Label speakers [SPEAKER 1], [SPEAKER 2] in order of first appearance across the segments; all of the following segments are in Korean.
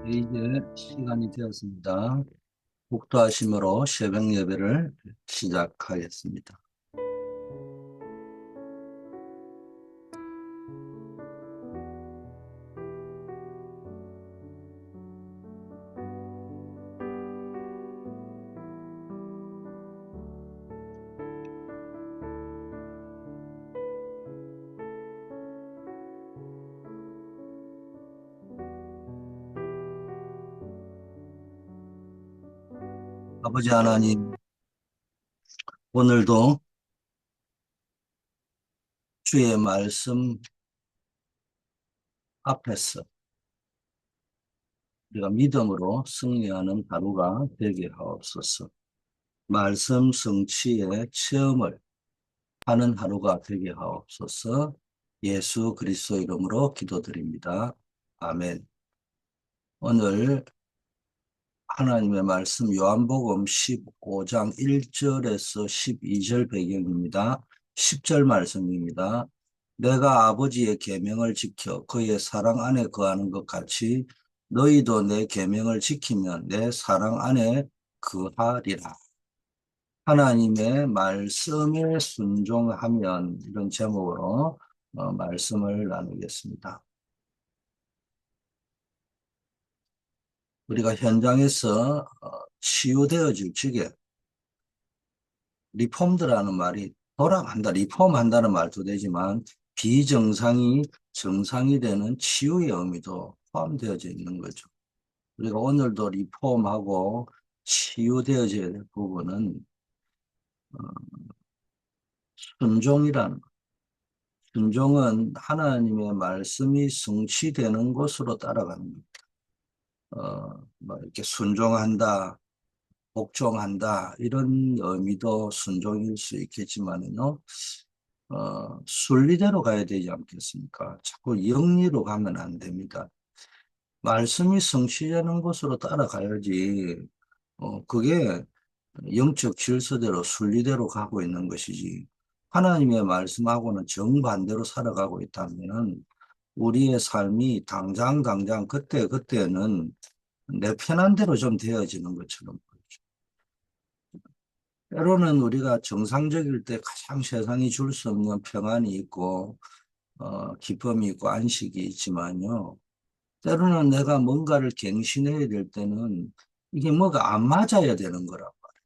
[SPEAKER 1] 이제 시간이 되었습니다. 복도하심으로 새벽 예배를 시작하겠습니다. 아버지 하나님, 오늘도 주의 말씀 앞에서 우리가 믿음으로 승리하는 하루가 되게 하옵소서. 말씀 성취의 체험을 하는 하루가 되게 하옵소서. 예수 그리스도 이름으로 기도드립니다. 아멘. 오늘 하나님의 말씀 요한복음 15장 1절에서 12절 배경입니다. 10절 말씀입니다. 내가 아버지의 계명을 지켜 그의 사랑 안에 거하는 것 같이 너희도 내 계명을 지키면 내 사랑 안에 거하리라. 하나님의 말씀에 순종하면, 이런 제목으로 말씀을 나누겠습니다. 우리가 현장에서 치유되어질 적에 리폼드라는 말이 돌아간다, 리폼한다는 말도 되지만 비정상이 정상이 되는 치유의 의미도 포함되어져 있는 거죠. 우리가 오늘도 리폼하고 치유되어져야 될 부분은 어, 순종이라는 것. 순종은 하나님의 말씀이 성취되는 곳으로 따라가는 겁니다. 뭐 이렇게 순종한다, 복종한다, 이런 의미도 순종일 수 있겠지만요. 순리대로 가야 되지 않겠습니까? 자꾸 영리로 가면 안 됩니다. 말씀이 성취되는 곳으로 따라가야지, 그게 영적 질서대로 순리대로 가고 있는 것이지. 하나님의 말씀하고는 정반대로 살아가고 있다면은 우리의 삶이 당장 그때는 내 편한 대로 좀 되어지는 것처럼 보이죠. 때로는 우리가 정상적일 때 가장 세상이 줄 수 없는 평안이 있고 기쁨이 있고 안식이 있지만요. 때로는 내가 뭔가를 갱신해야 될 때는 이게 뭐가 안 맞아야 되는 거란 말이에요.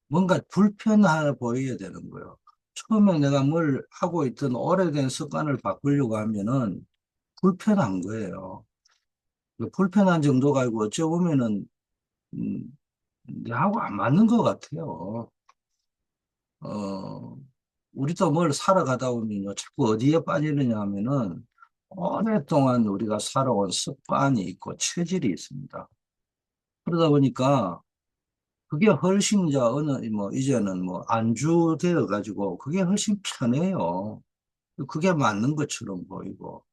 [SPEAKER 1] 뭔가 불편해 보여야 되는 거예요. 처음에 내가 뭘 하고 있던 오래된 습관을 바꾸려고 하면은 불편한 거예요. 그 불편한 정도가 아니고 어찌 보면은 음, 내하고 안 맞는 것 같아요. 어, 우리도 뭘 살아가다 보면요, 자꾸 어디에 빠지느냐 하면은 오랫동안 우리가 살아온 습관이 있고 체질이 있습니다. 그러다 보니까 그게 훨씬 이제 이제는 뭐 안주되어 가지고 그게 훨씬 편해요. 그게 맞는 것처럼 보이고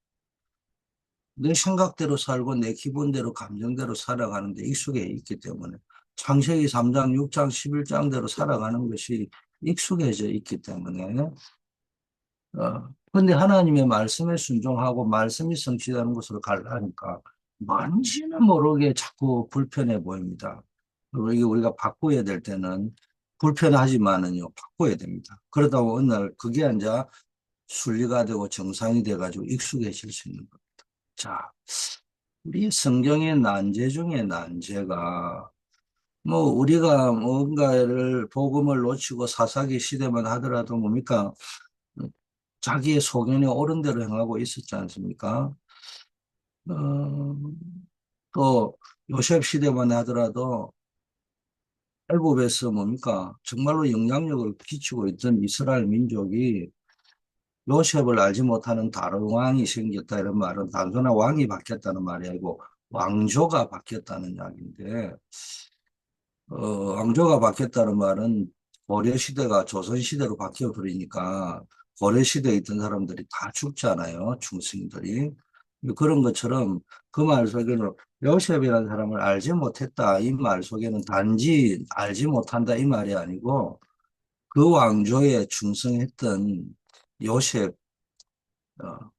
[SPEAKER 1] 내 생각대로 살고 내 기분대로 감정대로 살아가는데 익숙해 있기 때문에 창세기 3장, 6장, 11장대로 살아가는 것이 익숙해져 있기 때문에 근데 하나님의 말씀에 순종하고 말씀이 성취되는 것으로 가려니까 뭔지는 모르게 자꾸 불편해 보입니다. 그리고 이게 우리가 바꿔야 될 때는 불편하지만은요, 바꿔야 됩니다. 그러다 보면 어느 날 그게 이제 순리가 되고 정상이 돼가지고 익숙해질 수 있는 겁니다. 자, 우리 성경의 난제 중에 난제가 뭐 우리가 뭔가를 복음을 놓치고 사사기 시대만 하더라도 뭡니까? 자기의 소견에 옳은 대로 행하고 있었지 않습니까? 어, 또 요셉 시대만 하더라도 애굽에서 뭡니까? 정말로 영향력을 끼치고 있던 이스라엘 민족이 요셉을 알지 못하는 다른 왕이 생겼다, 이런 말은 단순한 왕이 바뀌었다는 말이 아니고 왕조가 바뀌었다는 이야기인데, 왕조가 바뀌었다는 말은 고려 시대가 조선 시대로 바뀌어 버리니까 고려 시대에 있던 사람들이 다 죽잖아요. 중승들이. 그런 것처럼 그 말 속에는 요셉이라는 사람을 알지 못했다, 이 말 속에는 단지 알지 못한다, 이 말이 아니고 그 왕조에 충성했던 요셉,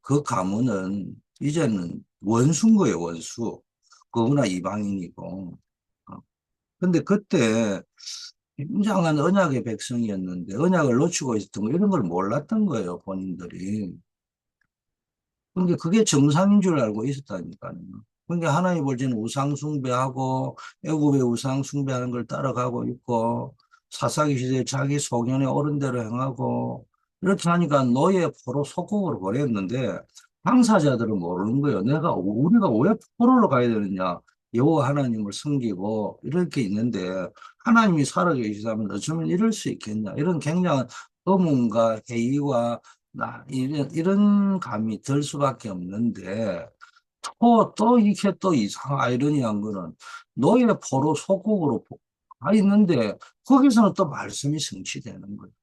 [SPEAKER 1] 그 가문은 이제는 원수인 거예요, 원수. 그거나 이방인이고. 어. 근데 그때 굉장한 언약의 백성이었는데 언약을 놓치고 있었던 거 이런 걸 몰랐던 거예요, 본인들이. 근데 그게 정상인 줄 알고 있었다니까요. 그러니까 하나님 볼 때는 우상 숭배하고 애굽의 우상 숭배하는 걸 따라가고 있고 사사기 시대에 자기 소견에 옳은 대로 행하고 이렇게 하니까 노예 포로 속국으로 보냈는데 당사자들은 모르는 거예요. 우리가 왜 포로로 가야 되느냐? 여호와 하나님을 섬기고 이렇게 있는데 하나님이 살아계시다면 어쩌면 이럴 수 있겠냐? 이런 굉장한 의문과 회의와 이런 감이 들 수밖에 없는데, 또 이게 또 이상 아이러니한 거는, 노예 포로 속국으로 가 있는데, 거기서는 또 말씀이 성취되는 거예요.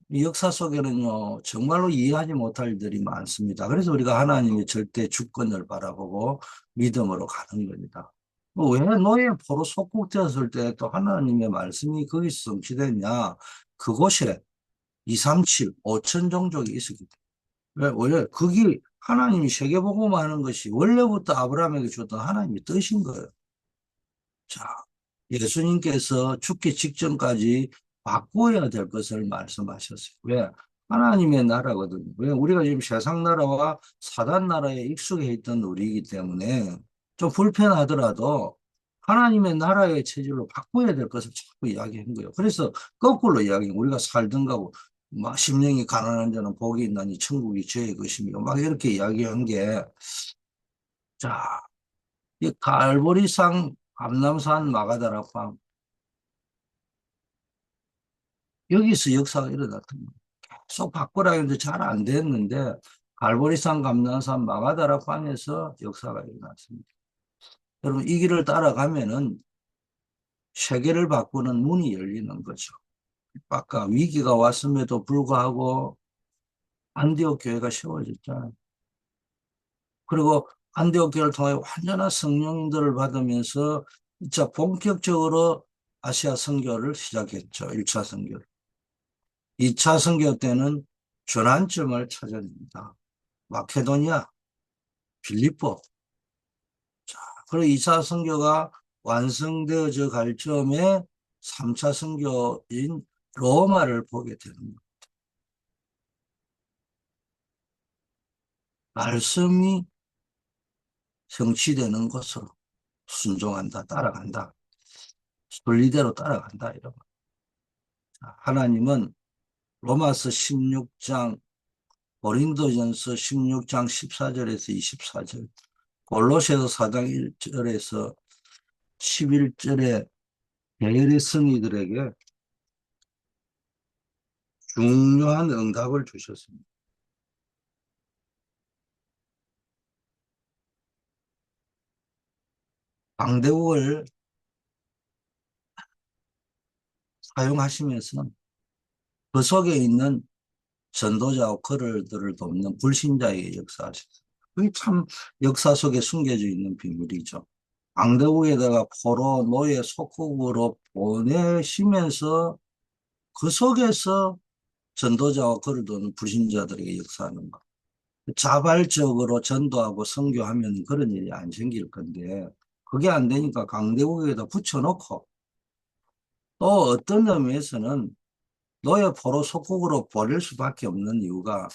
[SPEAKER 1] 이 역사 속에는요, 정말로 이해하지 못할 일들이 많습니다. 그래서 우리가 하나님의 절대 주권을 바라보고 믿음으로 가는 겁니다. 왜 노예 포로 속국되었을 때 또 하나님의 말씀이 거기서 성취됐냐? 그곳에 237, 5천 종족이 있었기 때문에. 원래 거기 하나님이 세계복음화 하는 것이 원래부터 아브라함에게 줬던 하나님의 뜻인 거예요. 자, 예수님께서 죽기 직전까지 바꾸어야 될 것을 말씀하셨어요. 왜? 하나님의 나라거든요. 왜? 우리가 지금 세상 나라와 사단 나라에 익숙해 있던 우리이기 때문에 좀 불편하더라도 하나님의 나라의 체질로 바꿔야 될 것을 자꾸 이야기한 거예요. 그래서 거꾸로 이야기해요. 우리가 살던 거고, 막 심령이 가난한 자는 복이 있나니 천국이 저의 것이며, 막 이렇게 이야기한 게, 자, 이 갈보리산, 감람산, 마가다락방, 여기서 역사가 일어났던 거예요. 계속 바꾸라 했는데 잘 안 됐는데, 갈보리산, 감람산, 마가다락방에서 역사가 일어났습니다. 여러분, 이 길을 따라가면은 세계를 바꾸는 문이 열리는 거죠. 아까 위기가 왔음에도 불구하고 안디옥 교회가 세워졌잖아요. 그리고 안디옥 교회를 통해 완전한 성령님들을 받으면서 진짜 본격적으로 아시아 선교를 시작했죠. 1차 선교를. 2차 선교 때는 전환점을 찾아냅니다. 마케도니아, 빌립보. 자, 그리고 2차 선교가 완성되어져 갈 즈음에 3차 선교인 로마를 보게 되는 거예요. 말씀이 성취되는 것으로 순종한다, 따라간다. 순리대로 따라간다, 이런 거. 하나님은 로마서 16장, 고린도전서 16장 14절에서 24절, 골로새서 4장 1절에서 11절에 베일의 성의들에게 중요한 응답을 주셨습니다. 강대국을 사용하시면서 그 속에 있는 전도자와 거를들을 돕는 불신자의 역사하셨어요. 그게 참 역사 속에 숨겨져 있는 비밀이죠. 강대국에다가 포로 노예 속국으로 보내시면서 그 속에서 전도자와 거를 돕는 불신자들에게 역사하는 것. 자발적으로 전도하고 선교하면 그런 일이 안 생길 건데 그게 안 되니까 강대국에다 붙여놓고 또 어떤 의미에서는 노예 포로 속국으로 보낼 수밖에 없는 이유가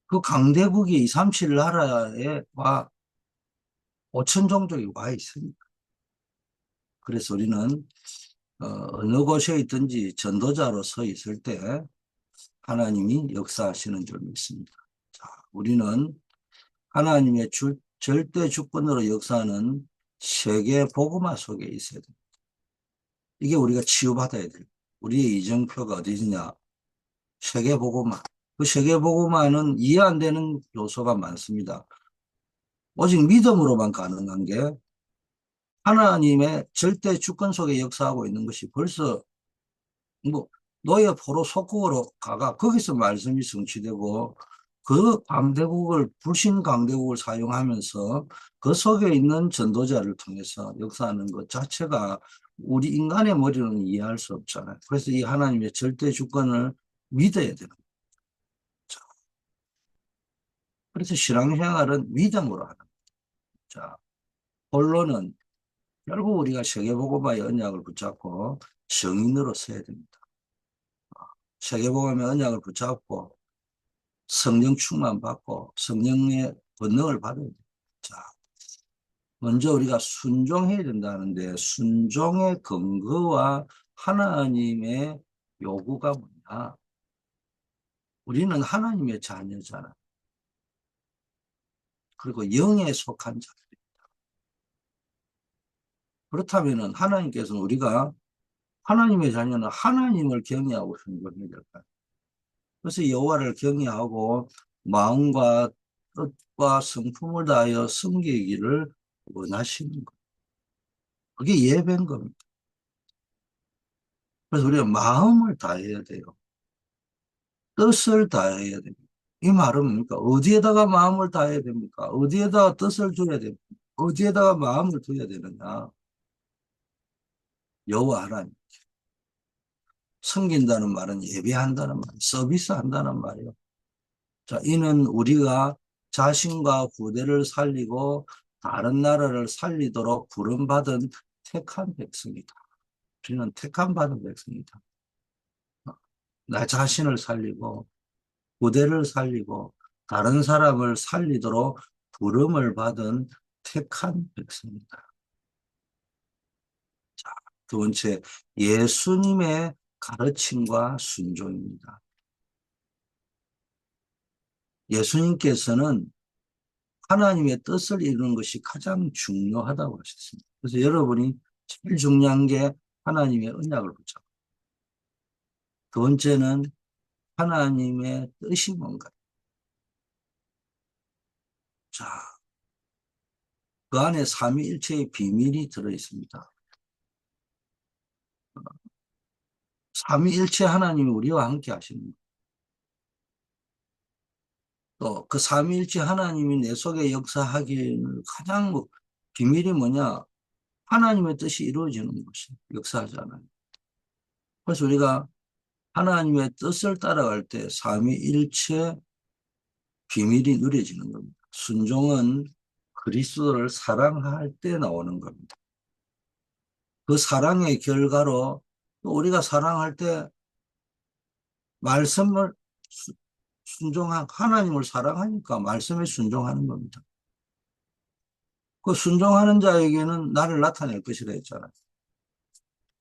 [SPEAKER 1] 그 강대국이 237 나라에 와 5천 종족이 와 있으니까. 그래서 우리는 어느 곳에 있든지 전도자로 서 있을 때 하나님이 역사하시는 줄 믿습니다. 자, 우리는 하나님의 절대 주권으로 역사하는 세계 복음화 속에 있어야 됩니다. 이게 우리가 치유받아야 돼요. 우리의 이정표가 어디냐? 세계 복음화. 그 세계 복음화는 이해 안 되는 요소가 많습니다. 오직 믿음으로만 가능한 게 하나님의 절대 주권 속에 역사하고 있는 것이 벌써 뭐 노예 포로 속국으로 가가 거기서 말씀이 성취되고 그 강대국을 불신 강대국을 사용하면서 그 속에 있는 전도자를 통해서 역사하는 것 자체가 우리 인간의 머리로는 이해할 수 없잖아요. 그래서 이 하나님의 절대 주권을 믿어야 되는 거죠. 그래서 신앙생활은 믿음으로 하는 거죠. 자, 본론은 결국 우리가 세계복음화의 언약을 붙잡고 성인으로 서야 됩니다. 세계복음화의 언약을 붙잡고 성령 충만 받고 성령의 권능을 받아야 돼요. 자, 먼저 우리가 순종해야 된다는데 순종의 근거와 하나님의 요구가 뭐냐? 우리는 하나님의 자녀잖아. 그리고 영에 속한 자들. 그렇다면은 하나님께서는 우리가 하나님의 자녀는 하나님을 경외하고 순종해야 될까요? 그래서 여호와를 경외하고 마음과 뜻과 성품을 다하여 섬기기를 원하시는 거예요. 그게 예배인 겁니다. 그래서 우리가 마음을 다해야 돼요. 뜻을 다해야 됩니다. 이 말은 뭡니까? 어디에다가 마음을 다해야 됩니까? 어디에다가 뜻을 줘야 됩니까? 어디에다가 마음을 둬야 되느냐? 여호와 하나님. 섬긴다는 말은 예배한다는 말, 서비스한다는 말이에요. 자, 이는 우리가 자신과 후대를 살리고 다른 나라를 살리도록 부름받은 택한 백성이다. 우리는 택한 받은 백성이다. 나 자신을 살리고 후대를 살리고 다른 사람을 살리도록 부름을 받은 택한 백성이다. 자, 두 번째, 예수님의 가르침과 순종입니다. 예수님께서는 하나님의 뜻을 이루는 것이 가장 중요하다고 하셨습니다. 그래서 여러분이 제일 중요한 게 하나님의 언약을 붙잡고, 두 번째는 하나님의 뜻이 뭔가. 자, 그 안에 삼위일체의 비밀이 들어 있습니다. 삼위일체 하나님이 우리와 함께 하시는 것. 또 그 삼위일체 하나님이 내 속에 역사하기를 가장 비밀이 뭐냐? 하나님의 뜻이 이루어지는 것이 역사하잖아요. 그래서 우리가 하나님의 뜻을 따라갈 때 삼위일체 비밀이 누려지는 겁니다. 순종은 그리스도를 사랑할 때 나오는 겁니다. 그 사랑의 결과로 또 우리가 사랑할 때 말씀을 순종한 하나님을 사랑하니까 말씀에 순종하는 겁니다. 그 순종하는 자에게는 나를 나타낼 것이라 했잖아요.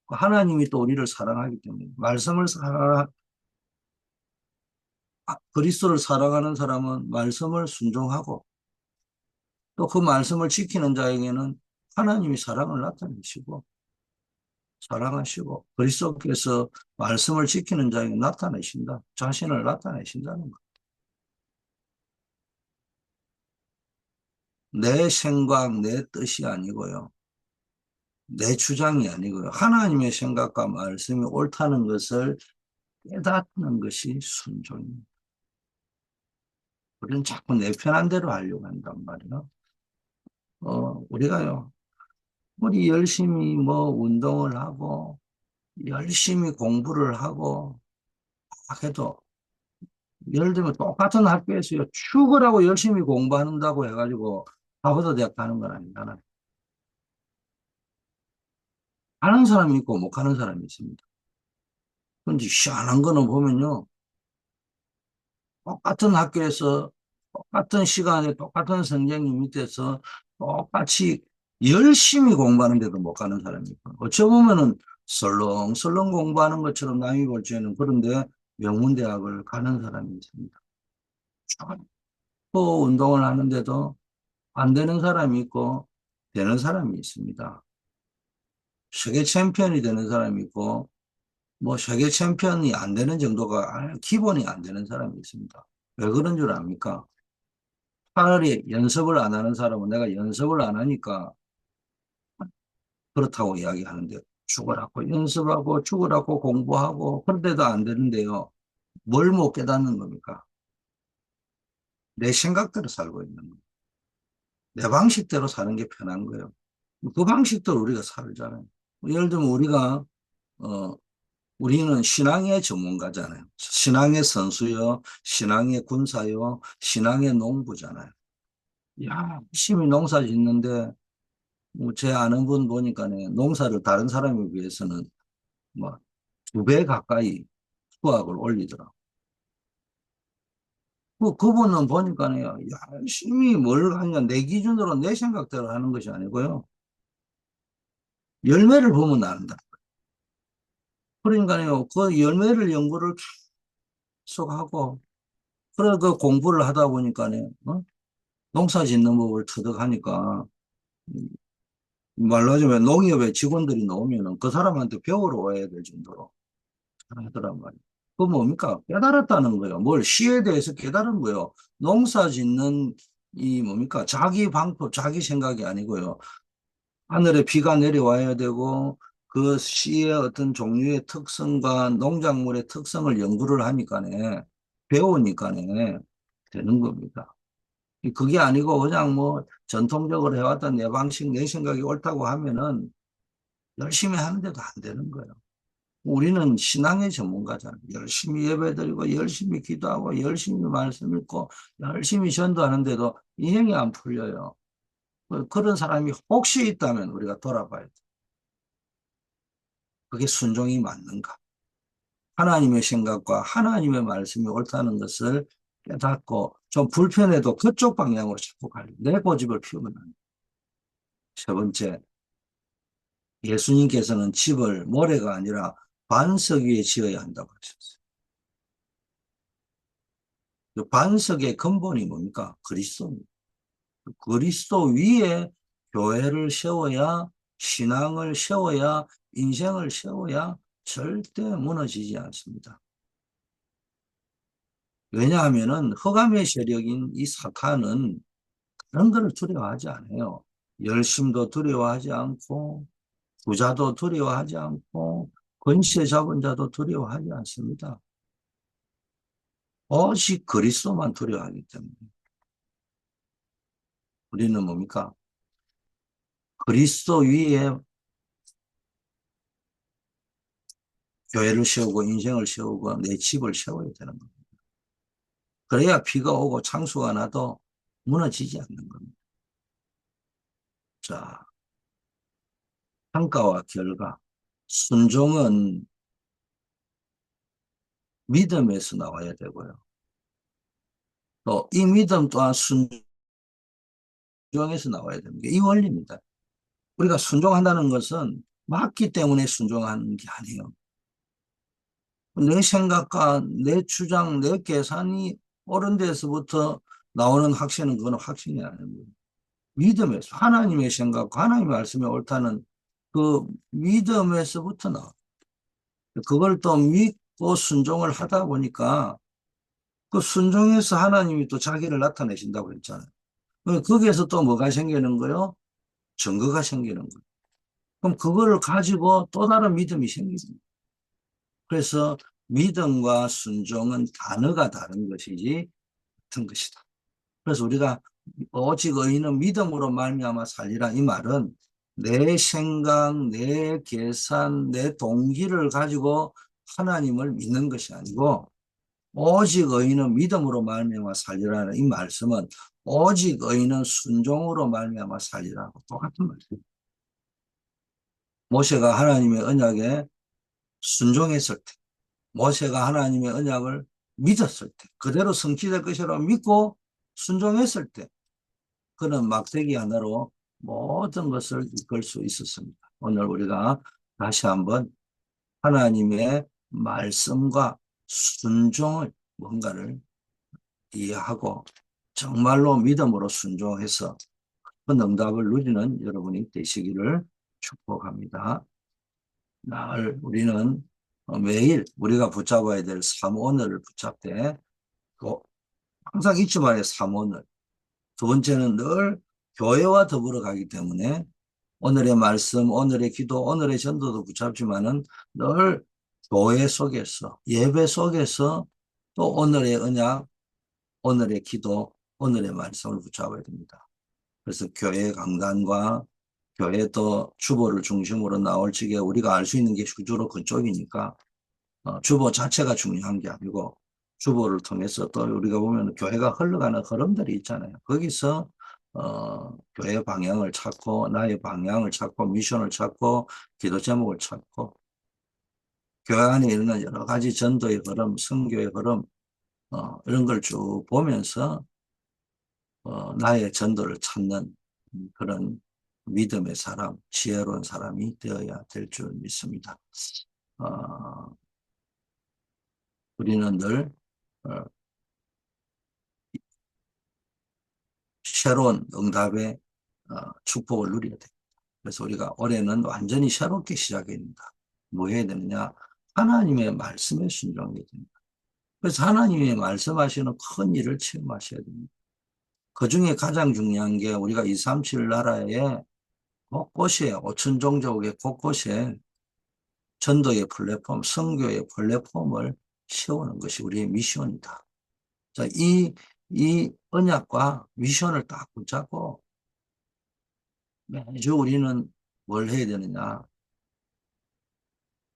[SPEAKER 1] 하나님이 또 우리를 사랑하기 때문에 말씀을 그리스도를 사랑하는 사람은 말씀을 순종하고 또 그 말씀을 지키는 자에게는 하나님이 사랑을 나타내시고 사랑하시고 그리스도께서 말씀을 지키는 자에게 나타내신다. 자신을 나타내신다는 것. 내 생각, 내 뜻이 아니고요. 내 주장이 아니고요. 하나님의 생각과 말씀이 옳다는 것을 깨닫는 것이 순종입니다. 우리는 자꾸 내 편한 대로 하려고 한단 말이에요. 우리가요. 우리 열심히 뭐 운동을 하고 열심히 공부를 하고 해도 예를 들면 똑같은 학교에서요. 죽으라고 열심히 공부한다고 해가지고 하버드 대학 가는 건 아니잖아요. 가는 사람이 있고 못 가는 사람이 있습니다. 그런데 희한한 거는 보면요. 똑같은 학교에서 똑같은 시간에 똑같은 선생님 밑에서 똑같이 열심히 공부하는데도 못 가는 사람이 있고 어찌 보면은 설렁설렁 공부하는 것처럼 남이 볼 때는 그런데 명문대학을 가는 사람이 있습니다. 또 운동을 하는데도 안 되는 사람이 있고 되는 사람이 있습니다. 세계 챔피언이 되는 사람이 있고 뭐 세계 챔피언이 안 되는 정도가 기본이 안 되는 사람이 있습니다. 왜 그런 줄 압니까? 차라리 연습을 안 하는 사람은 내가 연습을 안 하니까 그렇다고 이야기하는데 죽으라고 연습하고 죽으라고 공부하고 그런데도 안 되는데요. 뭘 못 깨닫는 겁니까? 내 생각대로 살고 있는 거예요. 내 방식대로 사는 게 편한 거예요. 그 방식대로 우리가 살잖아요. 예를 들면 우리가 어, 우리는 신앙의 전문가잖아요. 신앙의 선수요, 신앙의 군사요, 신앙의 농부잖아요. 야, 열심히 농사 짓는데, 뭐 제 아는 분 보니까는 농사를 다른 사람에 비해서는 뭐 2배 가까이 수확을 올리더라고. 그분은 보니까는 열심히 뭘 하냐, 내 기준으로 내 생각대로 하는 것이 아니고요. 열매를 보면 안다. 그러니까요, 그 열매를 연구를 계속 하고, 그래, 그 공부를 하다 보니까는, 농사 짓는 법을 터득하니까, 말로 하자면 농협에 직원들이 나오면은 그 사람한테 배우러 와야 될 정도로 하더란 말이에요. 그 뭡니까? 깨달았다는 거예요. 뭘 시에 대해서 깨달은 거예요. 농사 짓는 이 뭡니까? 자기 방법, 자기 생각이 아니고요. 하늘에 비가 내려와야 되고 그 씨의 어떤 종류의 특성과 농작물의 특성을 연구를 하니까네, 배우니까네 되는 겁니다. 그게 아니고 그냥 뭐 전통적으로 해왔던 내 방식, 내 생각이 옳다고 하면은 열심히 하는데도 안 되는 거예요. 우리는 신앙의 전문가잖아요. 열심히 예배드리고 열심히 기도하고 열심히 말씀 읽고 열심히 전도하는데도 인생이 안 풀려요. 그런 사람이 혹시 있다면 우리가 돌아봐야 돼. 그게 순종이 맞는가? 하나님의 생각과 하나님의 말씀이 옳다는 것을 깨닫고 좀 불편해도 그쪽 방향으로 자꾸 가려. 내 고집을 피우면 안 돼. 세 번째, 예수님께서는 집을 모래가 아니라 반석 위에 지어야 한다고 하셨어요. 그 반석의 근본이 뭡니까? 그리스도입니다. 그리스도 위에 교회를 세워야, 신앙을 세워야, 인생을 세워야 절대 무너지지 않습니다. 왜냐하면은 흑암의 세력인 이 사탄은 그런 것을 두려워하지 않아요. 열심도 두려워하지 않고, 부자도 두려워하지 않고, 권세 잡은 자도 두려워하지 않습니다. 오직 그리스도만 두려워하기 때문에. 우리는 뭡니까? 그리스도 위에 교회를 세우고 인생을 세우고 내 집을 세워야 되는 겁니다. 그래야 비가 오고 창수가 나도 무너지지 않는 겁니다. 자, 평가와 결과. 순종은 믿음에서 나와야 되고요. 또 이 믿음 또한 순종에서 나와야 됩니다. 이 원리입니다. 우리가 순종한다는 것은 맞기 때문에 순종하는 게 아니에요. 내 생각과 내 주장, 내 계산이 옳은 데서부터 나오는 확신은 그건 확신이 아닙니다. 믿음에서 하나님의 생각과 하나님의 말씀이 옳다는 그 믿음에서부터 나와. 그걸 또 믿고 순종을 하다 보니까 그 순종에서 하나님이 또 자기를 나타내신다고 그랬잖아요. 거기에서 또 뭐가 생기는 거요? 증거가 생기는 거예요. 그럼 그거를 가지고 또 다른 믿음이 생깁니다. 그래서 믿음과 순종은 단어가 다른 것이지 같은 것이다. 그래서 우리가 오직 의인은 믿음으로 말미암아 살리라, 이 말은 내 생각, 내 계산, 내 동기를 가지고 하나님을 믿는 것이 아니고 오직 의인은 믿음으로 말미암아 살리라는 이 말씀은 오직 의인은 순종으로 말미암아 살리라고 똑같은 말이에요. 모세가 하나님의 언약에 순종했을 때, 모세가 하나님의 언약을 믿었을 때, 그대로 성취될 것이라고 믿고 순종했을 때 그는 막대기 하나로 모든 것을 이끌 수 있었습니다. 오늘 우리가 다시 한번 하나님의 말씀과 순종을 뭔가를 이해하고 정말로 믿음으로 순종해서 그 응답을 누리는 여러분이 되시기를 축복합니다. 날 우리는 매일 우리가 붙잡아야 될 삼오늘을 붙잡되 항상 잊지 말아요. 삼오늘. 두 번째는 늘 교회와 더불어 가기 때문에 오늘의 말씀, 오늘의 기도, 오늘의 전도도 붙잡지만은 늘 교회 속에서, 예배 속에서 또 오늘의 언약, 오늘의 기도, 오늘의 말씀을 붙잡아야 됩니다. 그래서 교회 강단과 교회 또 주보를 중심으로 나올 적에 우리가 알 수 있는 게 주로 그쪽이니까 주보 자체가 중요한 게 아니고 주보를 통해서 또 우리가 보면 교회가 흘러가는 흐름들이 있잖아요. 거기서 교회 방향을 찾고 나의 방향을 찾고 미션을 찾고 기도 제목을 찾고 교회 안에 있는 여러 가지 전도의 흐름, 선교의 흐름 이런 걸 쭉 보면서 나의 전도를 찾는 그런 믿음의 사람, 지혜로운 사람이 되어야 될 줄 믿습니다. 어, 우리는 늘 어, 새로운 응답의 축복을 누려야 됩니다. 그래서 우리가 올해는 완전히 새롭게 시작해야 됩니다. 뭐 해야 되느냐? 하나님의 말씀에 순종해야 됩니다. 그래서 하나님이 말씀하시는 큰 일을 체험하셔야 됩니다. 그 중에 가장 중요한 게 우리가 237 나라에 곳곳에 5천 종족의 곳곳에 전도의 플랫폼, 선교의 플랫폼을 세우는 것이 우리의 미션이다. 자, 이 언약과 미션을 딱 붙잡고 매주 우리는 뭘 해야 되느냐.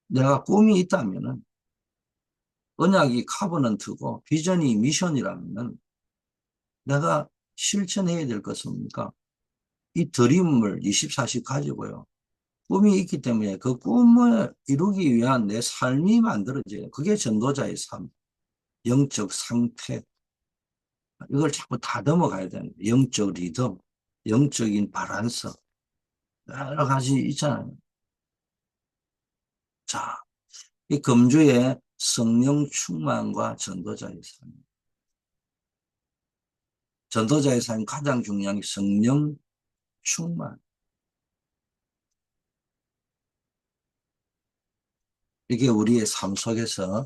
[SPEAKER 1] 내가 꿈이 있다면은 언약이 카버넌트고 비전이 미션이라면은 내가 실천해야 될 것은 뭡니까? 이 드림을 24시 가지고요. 꿈이 있기 때문에 그 꿈을 이루기 위한 내 삶이 만들어져요. 그게 전도자의 삶, 영적 상태. 이걸 자꾸 다듬어 가야 되는 거예요. 영적 리듬, 영적인 바란스. 여러 가지 있잖아요. 자, 이 금주의 성령 충만과 전도자의 삶. 전도자의 삶 가장 중요한 게 성령 충만. 이게 우리의 삶 속에서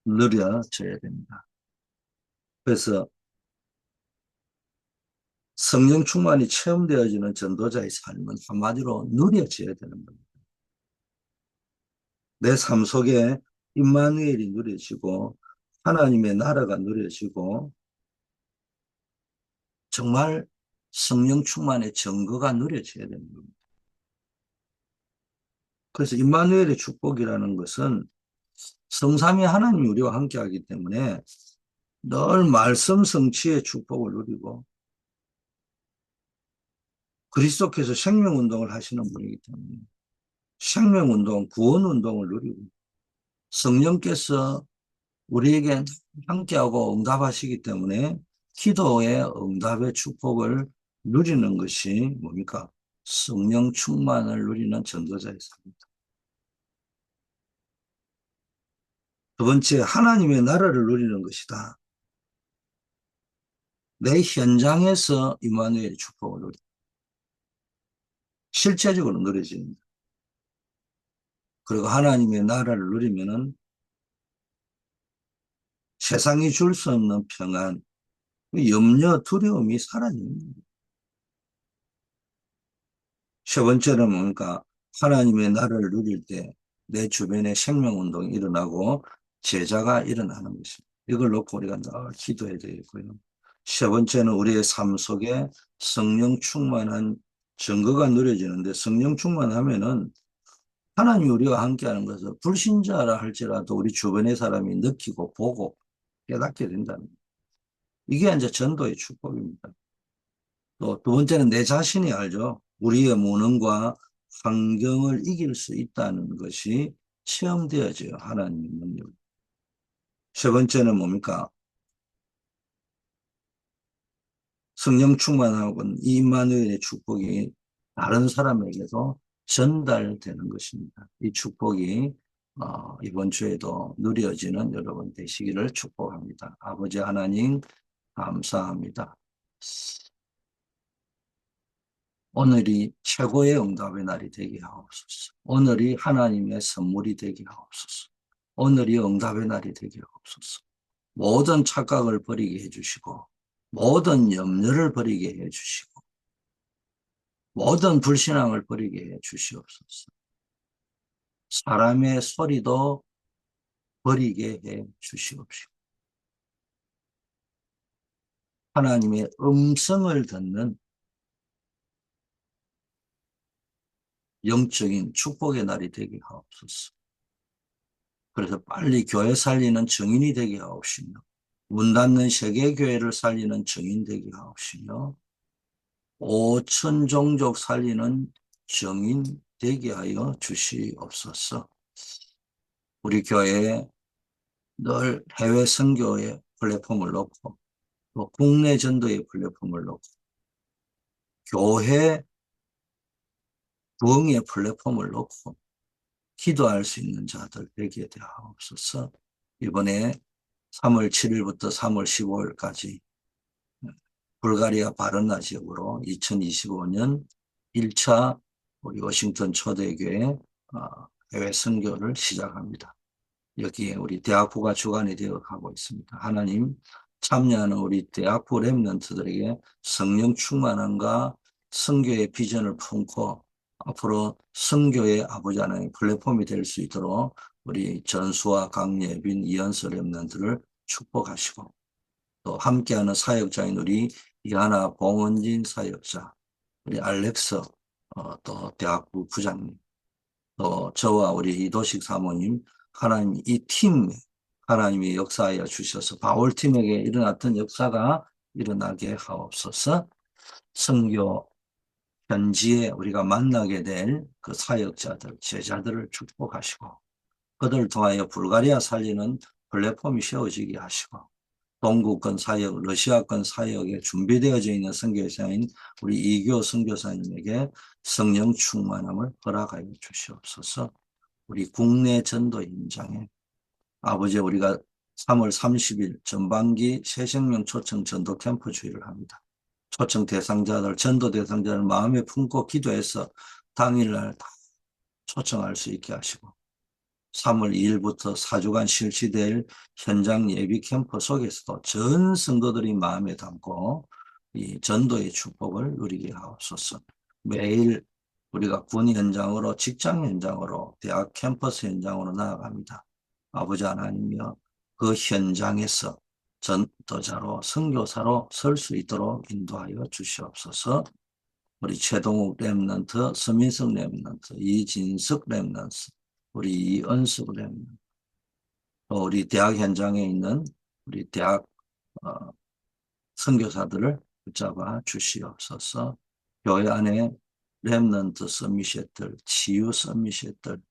[SPEAKER 1] 누려져야 됩니다. 그래서 성령 충만이 체험되어지는 전도자의 삶은 한마디로 누려져야 되는 겁니다. 내 삶 속에 임마누엘이 누려지고 하나님의 나라가 누려지고 정말 성령 충만의 증거가 누려져야 되는 겁니다. 그래서 임마누엘의 축복이라는 것은 성삼위 하나님이 우리와 함께하기 때문에 늘 말씀 성취의 축복을 누리고 그리스도께서 생명운동을 하시는 분이기 때문에 생명운동, 구원운동을 누리고 성령께서 우리에게 함께하고 응답하시기 때문에 기도의 응답의 축복을 누리는 것이 뭡니까? 성령 충만을 누리는 전도자의 삶입니다. 두 번째, 하나님의 나라를 누리는 것이다. 내 현장에서 임마누엘의 축복을 누리 실제적으로 누려집니다. 그리고 하나님의 나라를 누리면은 세상이 줄 수 없는 평안, 염려, 두려움이 사라집니다. 세 번째는 뭡니까? 하나님의 나라를 누릴 때 내 주변에 생명운동이 일어나고 제자가 일어나는 것입니다. 이걸 놓고 우리가 늘 기도해야 되겠고요. 세 번째는 우리의 삶 속에 성령 충만한 증거가 누려지는데 성령 충만하면은 하나님이 우리와 함께하는 것을 불신자라 할지라도 우리 주변의 사람이 느끼고 보고 깨닫게 된다는 거예요. 이게 이제 전도의 축복입니다. 또 두 번째는 내 자신이 알죠. 우리의 무능과 환경을 이길 수 있다는 것이 체험되어져요. 하나님의 능력. 세 번째는 뭡니까? 성령 충만하고 이 임마누엘의 축복이 다른 사람에게도 전달되는 것입니다. 이 축복이 이번 주에도 누려지는 여러분 되시기를 축복합니다. 아버지 하나님 감사합니다. 오늘이 최고의 응답의 날이 되게 하옵소서. 오늘이 하나님의 선물이 되게 하옵소서. 오늘이 응답의 날이 되게 하옵소서. 모든 착각을 버리게 해주시고 모든 염려를 버리게 해주시고 모든 불신앙을 버리게 해주시옵소서. 사람의 소리도 버리게 해주시옵시고 하나님의 음성을 듣는 영적인 축복의 날이 되게 하옵소서. 그래서 빨리 교회 살리는 증인이 되게 하옵시며, 문 닫는 세계교회를 살리는 증인 되게 하옵시며, 5천 종족 살리는 증인 되게 하여 주시옵소서. 우리 교회에 늘 해외 선교의 플랫폼을 놓고, 또 국내 전도의 플랫폼을 놓고, 교회 부흥의 플랫폼을 놓고 기도할 수 있는 자들 되게 하옵소서. 이번에 3월 7일부터 3월 15일까지 불가리아 바르나 지역으로 2025년 1차 우리 워싱턴 초대교회 해외 선교를 시작합니다. 여기에 우리 대학부가 주관이 되어 가고 있습니다. 하나님, 참여하는 우리 대학부 렘넌트들에게 성령 충만함과 선교의 비전을 품고 앞으로 선교의 아버지 하나님 플랫폼이 될 수 있도록 우리 전수와 강예빈, 이현서 렘넌트를 축복하시고, 또 함께하는 사역자인 우리 이하나 봉원진 사역자, 우리 알렉서 또 대학부 부장님, 또 저와 우리 이도식 사모님, 하나님 이 팀, 하나님이 역사하여 주셔서 바울팀에게 일어났던 역사가 일어나게 하옵소서. 선교 현지에 우리가 만나게 될 그 사역자들, 제자들을 축복하시고, 그들을 통하여 불가리아 살리는 플랫폼이 세워지게 하시고, 동구권 사역, 러시아권 사역에 준비되어져 있는 선교사인 우리 이교 선교사님에게 성령 충만함을 허락하여 주시옵소서. 우리 국내 전도 현장에 아버지, 우리가 3월 30일 전반기 새생명 초청 전도 캠프 주의를 합니다. 초청 대상자들, 전도 대상자를 마음에 품고 기도해서 당일날 다 초청할 수 있게 하시고, 3월 2일부터 4주간 실시될 현장 예비 캠프 속에서도 전 성도들이 마음에 담고 이 전도의 축복을 누리게 하옵소서. 매일 우리가 군 현장으로, 직장 현장으로, 대학 캠퍼스 현장으로 나아갑니다. 아버지 하나님이여, 그 현장에서 전도자로, 선교사로 설 수 있도록 인도하여 주시옵소서. 우리 최동욱 랩런트, 서민석 랩런트, 이진석 랩런트, 우리 이은숙 랩런트, 또 우리 대학 현장에 있는 우리 대학 어, 선교사들을 붙잡아 주시옵소서. 교회 안에 랩런트 서미셋들, 치유 서미셋들,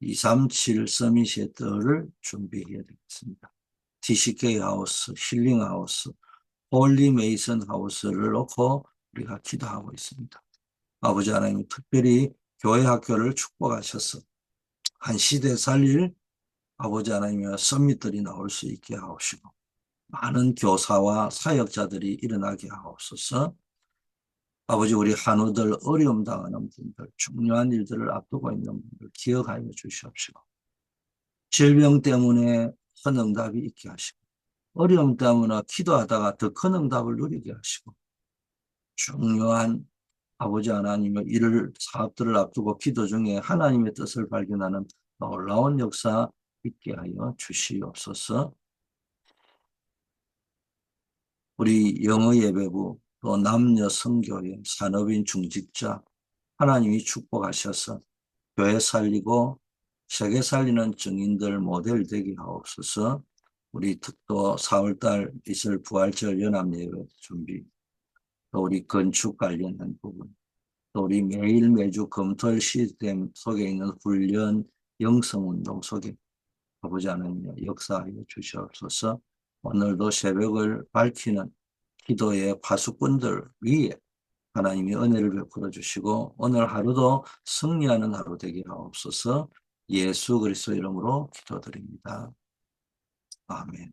[SPEAKER 1] 237 서미셋들을 준비해야 되겠습니다. TCK 하우스, 힐링 하우스, 홀리 메이슨 하우스를 놓고 우리가 기도하고 있습니다. 아버지 하나님, 특별히 교회 학교를 축복하셔서 한 시대 살릴 아버지 하나님의 썸밋들이 나올 수 있게 하옵시고, 많은 교사와 사역자들이 일어나게 하옵소서. 아버지, 우리 한우들 어려움 당하는 분들, 중요한 일들을 앞두고 있는 분들 기억하여 주시옵시고, 질병 때문에 큰 응답이 있게 하시고, 어려움 때문에 기도하다가 더 큰 응답을 누리게 하시고, 중요한 아버지 하나님의 일을, 사업들을 앞두고 기도 중에 하나님의 뜻을 발견하는 놀라운 역사 있게 하여 주시옵소서. 우리 영어 예배부, 또 남녀 선교회, 산업인 중직자, 하나님이 축복하셔서 교회 살리고 세계 살리는 증인들 모델 되게 하옵소서. 우리 또 4월달 있을 부활절 연합예배 준비, 또 우리 건축 관련한 부분, 또 우리 매일 매주 검토할 시스템 속에 있는 훈련, 영성운동 속에 아버지 하나님 역사하여 주시옵소서. 오늘도 새벽을 밝히는 기도의 파수꾼들 위에 하나님이 은혜를 베풀어 주시고, 오늘 하루도 승리하는 하루 되게 하옵소서. 예수 그리스도 이름으로 기도드립니다. 아멘.